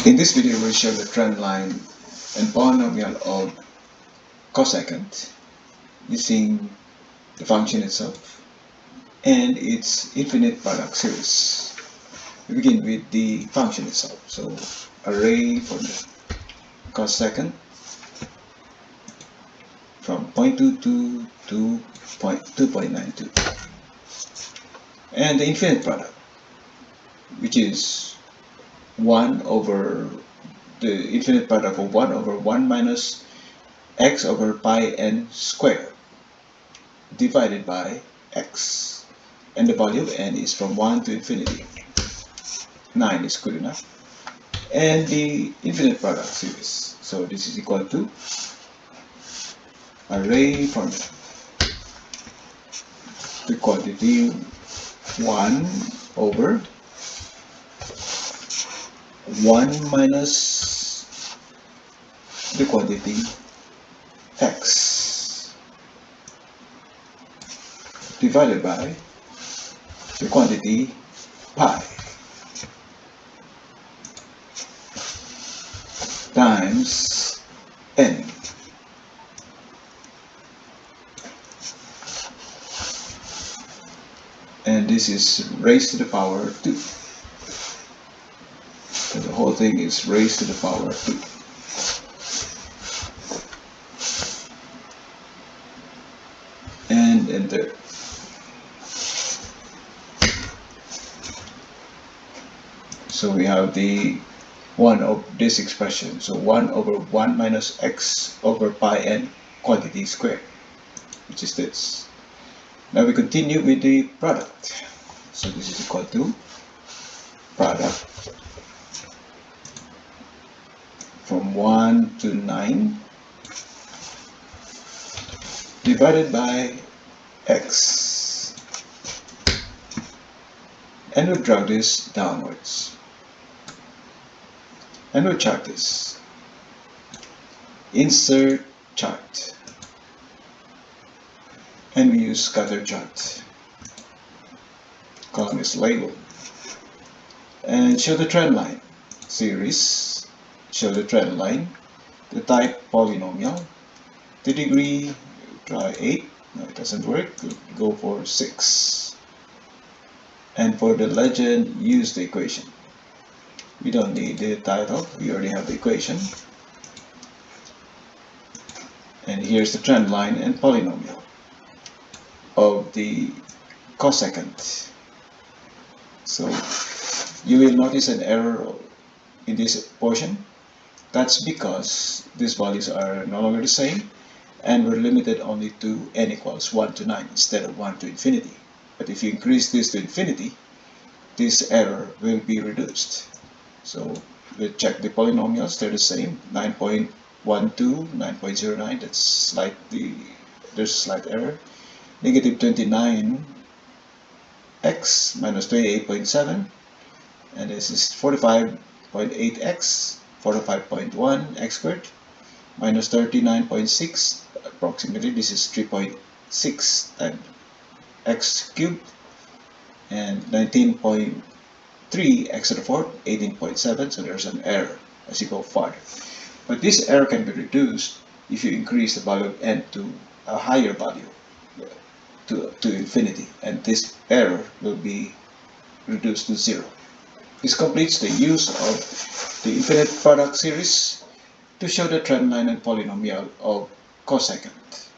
In this video, we'll show the trend line and polynomial of cosecant using the function itself and its infinite product series. We begin with the function itself. So, array formula cosecant from 0.22 to 2.92, and the infinite product, which is 1 over the infinite product of 1 over 1 minus x over pi n squared divided by x, and the value of n is from 1 to infinity. 9 is good enough. And the infinite product series, so this is equal to array formula, the quantity 1 over 1 minus the quantity x divided by the quantity pi times n. And this is raised to the power 2. So the whole thing is raised to the power 2. And enter. So we have the 1 of this expression. So 1 over 1 minus x over pi n quantity squared, which is this. Now we continue with the product. So this is equal to product from 1 to 9 divided by x, and we'll drag this downwards, and we'll chart this. Insert chart, and we use scatter chart. Column is labeled, and show the trend line series. Show the trend line, the type polynomial, the degree, try 8, no it doesn't work, go for 6. And for the legend, use the equation. We don't need the title, we already have the equation. And here's the trend line and polynomial of the cosecant. So you will notice an error in this portion. That's because these values are no longer the same, and we're limited only to n equals 1 to 9 instead of 1 to infinity. But if you increase this to infinity, this error will be reduced. So we'll check the polynomials, they're the same, 9.12, 9.09, that's slightly, there's a slight error. Negative 29x minus 28.7, and this is 45.8x, 45.1 x squared, minus 39.6, approximately this is 3.6 times x cubed, and 19.3 x to the fourth, 18.7, so there's an error as you go farther. But this error can be reduced if you increase the value of n to a higher value, to infinity, and this error will be reduced to 0. This completes the use of the infinite product series to show the trend line and polynomial of cosecant.